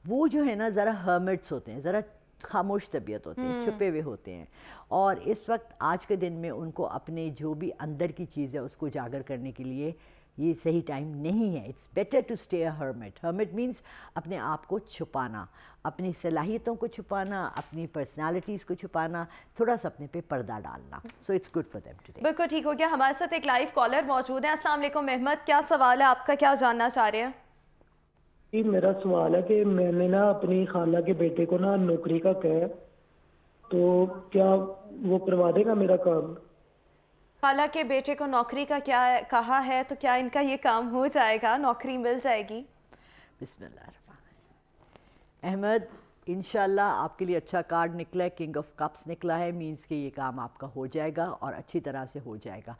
वो जो है ना ज़रा हर्मिट्स होते हैं, ज़रा खामोश तबीयत होते हैं, छुपे हुए होते हैं। और इस वक्त आज के दिन में उनको अपने जो भी अंदर की चीज़ है उसको उजागर करने के लिए ये सही टाइम नहीं है। It's better to stay a hermit. Hermit means अपने आप को छुपाना, अपनी सलाहियतों को छुपाना, अपनी पर्सनालिटीज़ को छुपाना, थोड़ा सा अपने पे पर्दा डालना। So it's good for them today. बिल्कुल ठीक हो गया। हमारे साथ एक लाइव कॉलर मौजूद है। अस्सलाम वालेकुम अहमद, क्या सवाल है आपका, क्या जानना चाह रहे हैं? जी, मेरा सवाल है कि मैंने ना अपनी खाला के बेटे को ना नौकरी का कहा, तो क्या वो करवा देगा मेरा काम? खाला के बेटे को नौकरी का क्या कहा है, तो क्या इनका ये काम हो जाएगा, नौकरी मिल जाएगी? बिस्मिल्लाह। अहमद, इंशाल्लाह आपके लिए अच्छा कार्ड निकला है, किंग ऑफ कप्स निकला है, मींस कि ये काम आपका हो जाएगा और अच्छी तरह से हो जाएगा।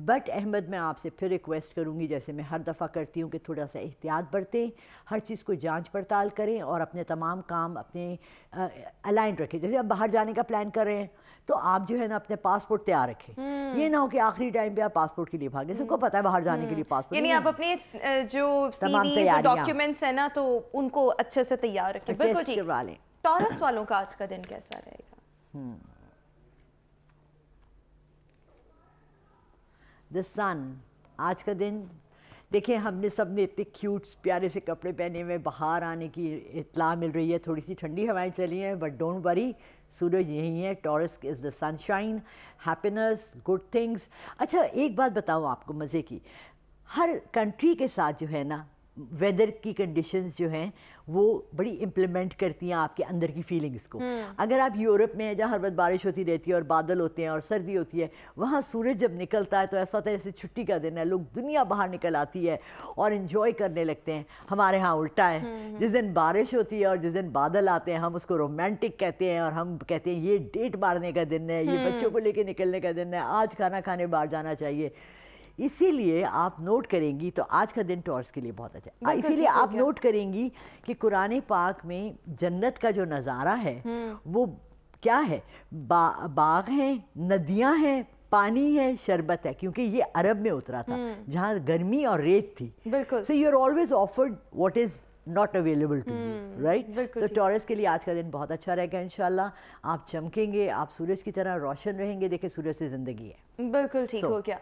बट अहमद, मैं आपसे फिर रिक्वेस्ट करूँगी, जैसे मैं हर दफ़ा करती हूँ, कि थोड़ा सा एहतियात बरतें, हर चीज़ को जांच पड़ताल करें और अपने तमाम काम अपने अलाइन रखें। जैसे आप बाहर जाने का प्लान कर रहे हैं तो आप जो है ना अपने पासपोर्ट तैयार रखें। ये ना हो कि आखिरी टाइम पे आप पासपोर्ट के लिए भागें। सबको पता है बाहर जाने के लिए पासपोर्ट, यानी आप अपने जो सीवीज़ डॉक्यूमेंट्स है ना, तो उनको अच्छे से तैयार रखें। बिल्कुल ठीक। टॉरस वालों का आज का दिन कैसा रहेगा? द सन, आज का दिन देखिए, हमने सब ने इतने क्यूट प्यारे से कपड़े पहने हुए, बाहर आने की इत्तला मिल रही है, थोड़ी सी ठंडी हवाएं चली हैं, बट डोंट वरी, सूरज यही है। Taurus is the sunshine, happiness, good things. अच्छा, एक बात बताऊँ आपको मज़े की, हर कंट्री के साथ जो है ना वेदर की कंडीशंस जो हैं वो बड़ी इम्प्लीमेंट करती हैं आपके अंदर की फीलिंग्स को। अगर आप यूरोप में हैं जहाँ हर वक्त बारिश होती रहती है और बादल होते हैं और सर्दी होती है, वहाँ सूरज जब निकलता है तो ऐसा होता है जैसे छुट्टी का दिन है, लोग दुनिया बाहर निकल आती है और इन्जॉय करने लगते हैं। हमारे यहाँ उल्टा है, जिस दिन बारिश होती है और जिस दिन बादल आते हैं हम उसको रोमांटिक कहते हैं और हम कहते हैं ये डेट मारने का दिन है, ये बच्चों को लेके निकलने का दिन है, आज खाना खाने बाहर जाना चाहिए। इसीलिए आप नोट करेंगी तो आज का दिन टॉर्स के लिए बहुत अच्छा है। इसीलिए आप नोट करेंगी कि कुरान पाक में जन्नत का जो नज़ारा है वो क्या है, बाग हैं, नदियां हैं, पानी है, शरबत है, क्योंकि ये अरब में उतरा था जहाँ गर्मी और रेत थी। बिल्कुल। So you are always offered what is not available to you, right. तो टॉरस के लिए आज का दिन बहुत अच्छा रहेगा इंशाल्लाह। आप चमकेंगे, आप सूरज की तरह रोशन रहेंगे। देखिए सूरज से ज़िंदगी है। बिल्कुल ठीक हो गया।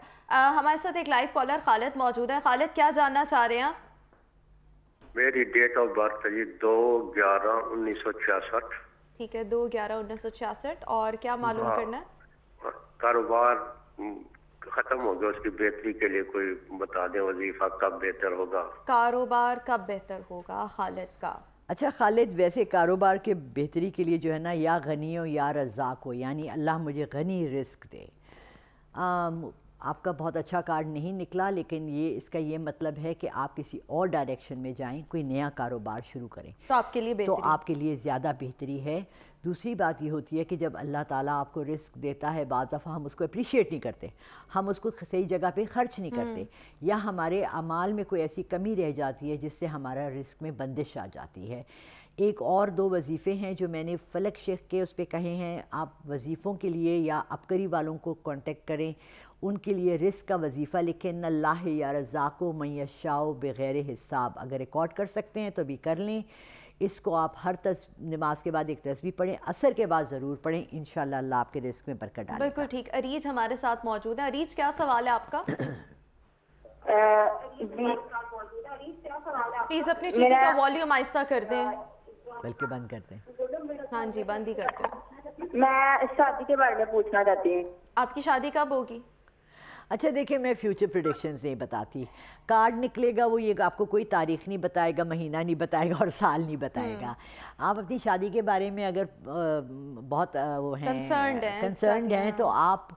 हमारे साथ एक लाइव कॉलर खालिद मौजूद है। खालिद, क्या जानना चाह रहे हैं आप? मेरी डेट ऑफ बर्थ है जी 2/11/1966। ठीक है, 2/11/1966। और क्या मालूम करना है? कारोबार खत्म हो गया, उसकी बेहतरी के लिए कोई बता दें, वजीफा कब बेहतर होगा? कारोबार कब बेहतर होगा खालिद का? अच्छा खालिद, वैसे कारोबार के बेहतरी के लिए जो है ना, या गनी हो या रज़ाक हो, यानी अल्लाह मुझे गनी रिस्क दे। आपका बहुत अच्छा कार्ड नहीं निकला, लेकिन ये इसका ये मतलब है कि आप किसी और डायरेक्शन में जाएं, कोई नया कारोबार शुरू करें तो आपके लिए बेहतरी, तो आपके लिए ज़्यादा बेहतरी है। दूसरी बात ये होती है कि जब अल्लाह ताला आपको रिस्क देता है, बाज़ दफ़ा हम उसको अप्रिशिएट नहीं करते, हम उसको सही जगह पे ख़र्च नहीं करते, या हमारे अमाल में कोई ऐसी कमी रह जाती है जिससे हमारा रिस्क में बंदिश आ जाती है। एक और 2 वजीफ़े हैं जो मैंने फ़लक शेख के उस पर कहे हैं। आप वजीफ़ों के लिए या अपकरी वालों को कांटेक्ट करें, उनके लिए रिस्क का वजीफ़ा लिखें, नल्लाह या रज़ाक़ो मन यशाओ बग़ैर हिसाब। अगर रिकॉर्ड कर सकते हैं तो भी कर लें। इसको आप हर नमाज के बाद एक तस्बीह पढ़ें, असर के बाद ज़रूर पढ़ें, इंशाअल्लाह अल्लाह आपके रिस्क में बरकत डालेगा। बिल्कुल ठीक। अरीज हमारे साथ मौजूद है। अरीज, क्या सवाल है आपका? प्लीज़ अपनी टीवी का वॉल्यूम आहिस्ता कर दें। बल्कि बंद कर दें। हाँ जी, बंद ही करते हैं। मैं शादी के बारे में पूछना चाहती हूँ। आपकी शादी कब होगी? अच्छा देखिए, मैं फ्यूचर प्रेडिक्शंस नहीं बताती। कार्ड निकलेगा वो ये आपको कोई तारीख नहीं बताएगा, महीना नहीं बताएगा और साल नहीं बताएगा। आप अपनी शादी के बारे में अगर बहुत वो हैं कंसर्न्ड हैं तो आप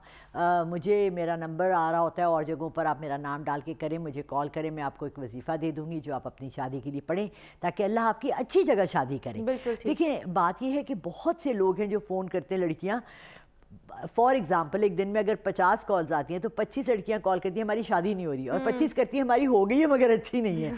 मुझे, मेरा नंबर आ रहा होता है और जगहों पर आप मेरा नाम डाल के करें, मुझे कॉल करें, मैं आपको एक वजीफ़ा दे दूँगी जो आप अपनी शादी के लिए पढ़ें, ताकि अल्लाह आपकी अच्छी जगह शादी करें। देखिए बात यह है कि बहुत से लोग हैं जो फ़ोन करते हैं, लड़कियाँ फॉर एग्जाम्पल एक दिन में अगर 50 कॉल्स आती हैं तो 25 लड़कियां कॉल करती हैं हमारी शादी नहीं हो रही, और 25 करती हैं हमारी हो गई है मगर अच्छी नहीं है।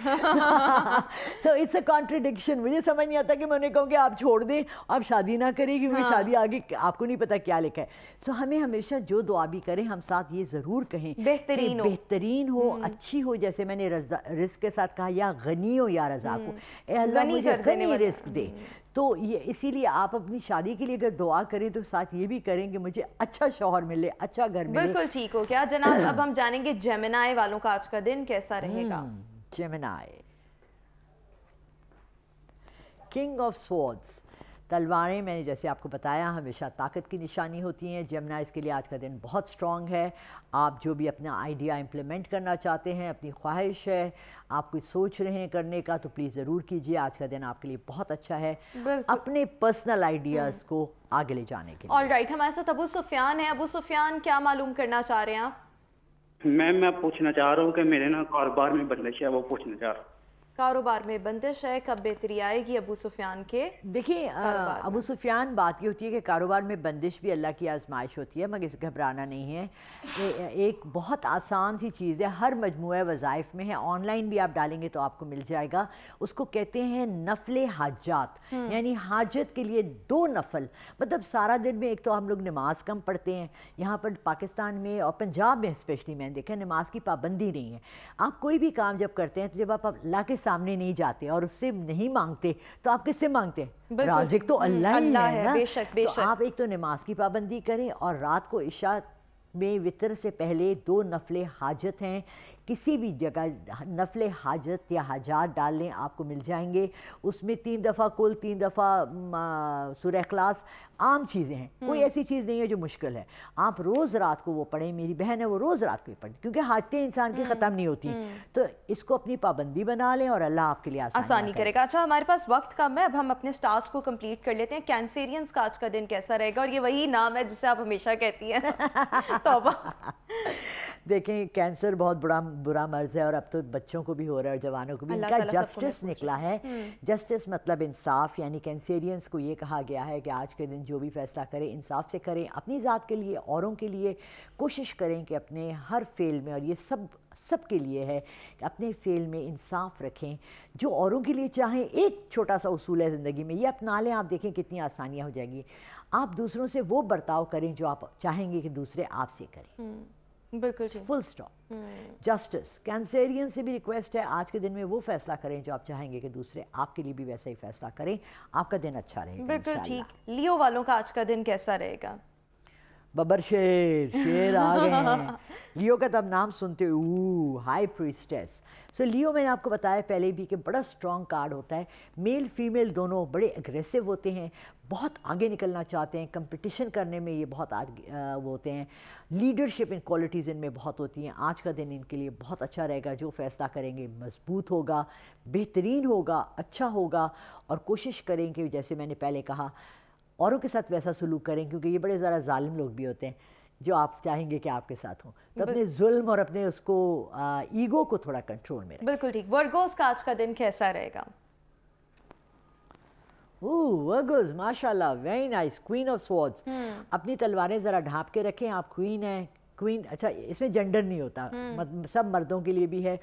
So it's a contradiction. मुझे समझ नहीं आता कि मैं उन्हें कहूँ कि आप छोड़ दें, आप शादी ना करें, क्योंकि शादी आगे आपको नहीं पता क्या लिखा है। सो हमें हमेशा जो दुआ भी करें हम साथ ये ज़रूर कहें बेहतरीन हो, अच्छी हो, जैसे मैंने रिस्क के साथ कहा, या गनी हो या रज़ाक हो, अल्लाह मुझे गनी रिस्क दे। तो ये इसीलिए आप अपनी शादी के लिए अगर दुआ करें तो साथ ये भी करें कि मुझे अच्छा शौहर मिले, अच्छा घर मिले। बिल्कुल ठीक हो गया जनाब। अब हम जानेंगे जेमिनाई वालों का आज का दिन कैसा रहेगा। जेमिनाई, किंग ऑफ स्वॉर्ड्स, तलवारें मैंने जैसे आपको बताया हमेशा ताकत की निशानी होती हैं। जेमिनाइज़ के लिए आज का दिन बहुत स्ट्रॉन्ग है। आप जो भी अपना आइडिया इम्प्लीमेंट करना चाहते हैं, अपनी ख्वाहिश है, आप कुछ सोच रहे हैं करने का, तो प्लीज़ ज़रूर कीजिए। आज का दिन आपके लिए बहुत अच्छा है अपने पर्सनल आइडियाज़ को आगे ले जाने के लिए। ऑलराइट, हमारे साथ अबू सुफियान है। अबू सुफियान, क्या मालूम करना चाह रहे हैं आप? मैं पूछना चाह रहा हूँ कि मेरे ना कारोबार में बंदिश है, वो पूछना चाह रहा हूँ। कारोबार में बंदिश है, कब बेहतरी आएगी अबू सुफियान के? देखिए अबू सुफियान, बात ये होती है कि कारोबार में बंदिश भी अल्लाह की आजमाइश होती है, मगर इसे घबराना नहीं है। एक बहुत आसान सी चीज़ है, हर मजमूआ वज़ाइफ में है, ऑनलाइन भी आप डालेंगे तो आपको मिल जाएगा। उसको कहते हैं नफले हाजात, यानी हाजत के लिए 2 नफल। मतलब सारा दिन में एक तो हम लोग नमाज कम पढ़ते हैं, यहाँ पर पाकिस्तान में और पंजाब में स्पेशली मैंने देखा नमाज की पाबंदी नहीं है। आप कोई भी काम जब करते हैं तो जब आप अल्लाह के सामने नहीं जाते और उससे नहीं मांगते तो आप किससे मांगते हैं? राज़िक तो अल्लाह ही है ना। बेशक। तो आप एक तो नमाज की पाबंदी करें और रात को इशा में वितर से पहले 2 नफले हाजत हैं, किसी भी जगह नफल हाजत या हाजात डाल लें, आपको मिल जाएंगे। उसमें 3 दफ़ा कुल, 3 दफ़ा सूरह इखलास, आम चीज़ें हैं, कोई ऐसी चीज़ नहीं है जो मुश्किल है। आप रोज़ रात को वो पढ़ें, मेरी बहन है वो रोज़ रात को ही पढ़ें, क्योंकि हाजतें इंसान की ख़त्म नहीं होती। तो इसको अपनी पाबंदी बना लें और अल्लाह आपके लिए आसानी करेगा। अच्छा, हमारे पास वक्त कम है, अब हम अपने स्टार्स को कंप्लीट कर लेते हैं। कैंसेरियंस का आज का दिन कैसा रहेगा? और ये वही नाम है जिसे आप हमेशा कहती हैं। तौबा। देखें, कैंसर बहुत बुरा मर्ज है और अब तो बच्चों को भी हो रहा है और जवानों को भी। इनका जस्टिस निकला है। जस्टिस मतलब इंसाफ, यानी कैंसेरियंस को ये कहा गया है कि आज के दिन जो भी फैसला करें इंसाफ से करें, अपनी ज़ात के लिए, औरों के लिए। कोशिश करें कि अपने हर फेल में, और ये सब के लिए है कि अपने फेल में इंसाफ रखें, जो औरों के लिए चाहें। एक छोटा सा उसूल है ज़िंदगी में, ये अपना लें, आप देखें कितनी आसानियाँ हो जाएगी। आप दूसरों से वो बर्ताव करें जो आप चाहेंगे कि दूसरे आपसे करें। बिल्कुल, फुल स्टॉप। जस्टिस। कैंसेरियन से भी रिक्वेस्ट है, आज के दिन में वो फैसला करें जो आप चाहेंगे कि दूसरे आपके लिए भी वैसा ही फैसला करें। आपका दिन अच्छा रहेगा। बिल्कुल ठीक। लियो वालों का आज का दिन कैसा रहेगा? बबर शेर आ गए हैं। लियो का तब नाम सुनते हाई प्रीस्टेस। सो लियो, मैंने आपको बताया पहले भी कि बड़ा स्ट्रॉन्ग कार्ड होता है। मेल फीमेल दोनों बड़े एग्रेसिव होते हैं, बहुत आगे निकलना चाहते हैं, कंपटीशन करने में ये बहुत आगे वो होते हैं। लीडरशिप इन क्वालिटीज़ इनमें बहुत होती हैं। आज का दिन इनके लिए बहुत अच्छा रहेगा। जो फैसला करेंगे मजबूत होगा, बेहतरीन होगा, अच्छा होगा। और कोशिश करें कि जैसे मैंने पहले कहा, औरों के साथ वैसा सलूक करें, क्योंकि ये बड़े ज़्यादा जालिम लोग भी होते हैं जो आप चाहेंगे कि आपके साथ हों। तो अपने जुल्म और अपने उसको ईगो को थोड़ा कंट्रोल में रखें। बिल्कुल ठीक। वर्गोस का आज का दिन कैसा रहेगा? वर्गोस, माशाल्लाह, very nice. Queen of swords. अपनी तलवारें ज़रा ढांप के रखें। आप क्वीन हैं। क्वीन, अच्छा, इसमें जेंडर नहीं होता, सब मर्दों के लिए भी है।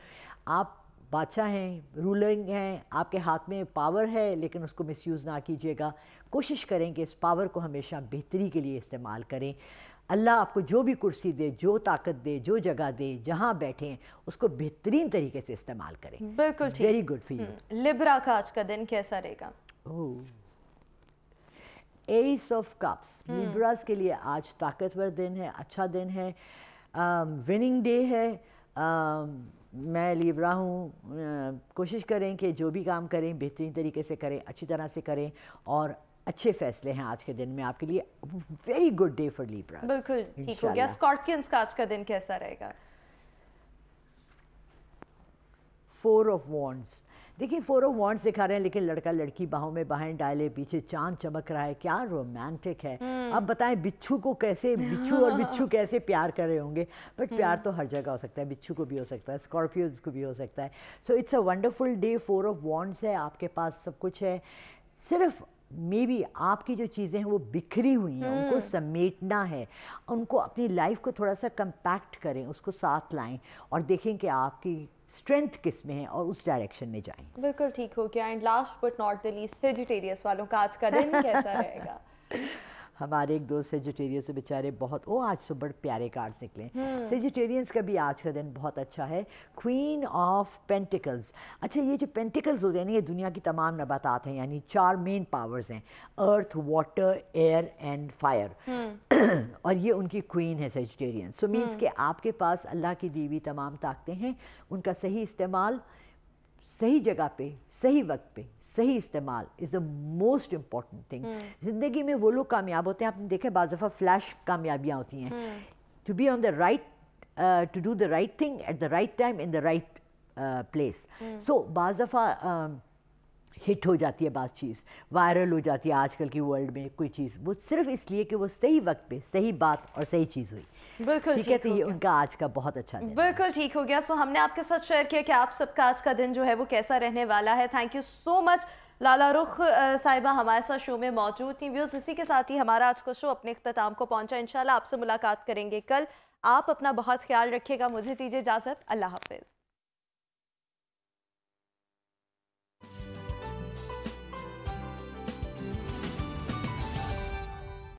आप बादशाह हैं, रूलिंग हैं, आपके हाथ में पावर है, लेकिन उसको मिसयूज़ ना कीजिएगा। कोशिश करें कि इस पावर को हमेशा बेहतरी के लिए इस्तेमाल करें। अल्लाह आपको जो भी कुर्सी दे, जो ताकत दे, जो जगह दे, जहाँ बैठें, उसको बेहतरीन तरीके से इस्तेमाल करें। बिल्कुल ठीक। Very good for you. Libra का आज का दिन कैसा रहेगा? S of cups. लिब्रास के लिए आज ताकतवर दिन है, अच्छा दिन है, विनिंग डे है। मैं लिब्रा हूँ। कोशिश करें कि जो भी काम करें बेहतरीन तरीके से करें, अच्छी तरह से करें, और अच्छे फैसले हैं आज के दिन में आपके लिए। Very good day for Libra. बिल्कुल ठीक हो गया। स्कॉर्पियंस का आज का दिन कैसा रहेगा? 4 ऑफ वॉन्ड्स। देखिए, 4 ऑफ वॉन्ड्स दिखा रहे हैं, लेकिन लड़का लड़की बाहों में बाहें डाले, पीछे चांद चमक रहा है, क्या रोमांटिक है। अब बताएं बिच्छू को कैसे, बिच्छू और बिच्छू कैसे प्यार कर रहे होंगे। बट प्यार तो हर जगह हो सकता है, बिच्छू को भी हो सकता है, स्कॉर्पियोज को भी हो सकता है। So it's a wonderful day. 4 of wands है, आपके पास सब कुछ है। सिर्फ मे बी आपकी जो चीज़ें हैं वो बिखरी हुई हैं, उनको समेटना है, उनको अपनी लाइफ को थोड़ा सा कंपैक्ट करें, उसको साथ लाएं और देखें कि आपकी स्ट्रेंथ किस में है और उस डायरेक्शन में जाएं। बिल्कुल ठीक हो गया। And last but not the least, Sagittarius वालों का आज का दिन कैसा रहेगा? हमारे एक दोस्त सेजिटेरियस से बेचारे बहुत, आज तो बड़े प्यारे कार्ड्स निकले। सेजिटेरियंस का भी आज का दिन बहुत अच्छा है। Queen of pentacles. अच्छा, ये जो पेंटिकल्स होते हैं ना, ये दुनिया की तमाम नबातात हैं, यानी 4 मेन पावर्स हैं, अर्थ, वाटर, एयर एंड फायर। और ये उनकी क्वीन है सेजिटेरियन। सो मीन्स कि आपके पास अल्लाह की दी हुई तमाम ताकतें हैं, उनका सही इस्तेमाल, सही जगह पे, सही वक्त पे सही इस्तेमाल is the most important thing. ज़िंदगी में वो लोग कामयाब होते हैं, आपने देखा बाज़ दफ़ा फ्लैश कामयाबियाँ होती हैं। To be on the right, to do the right thing at the right time in the right place. So बाज़ दफ़ा हिट हो जाती है बात, चीज़ वायरल हो जाती है आजकल की वर्ल्ड में कोई चीज़, वो सिर्फ इसलिए कि वो सही वक्त पे सही बात और सही चीज़ हुई। बिल्कुल ठीक है, तो ये उनका आज का बहुत अच्छा दिन। बिल्कुल ठीक हो गया। सो हमने आपके साथ शेयर किया कि आप सबका आज का दिन जो है वो कैसा रहने वाला है। Thank you so much Lala Rukh साहिबा हमारे साथ शो में मौजूद थी। व्यूअर्स, इसी के साथ ही हमारा आज का शो अपने इख्तिताम को पहुंचा। इंशाल्लाह आपसे मुलाकात करेंगे कल। आप अपना बहुत ख्याल रखिएगा। मुझे दीजिए इजाज़त। अल्लाह हाफिज़।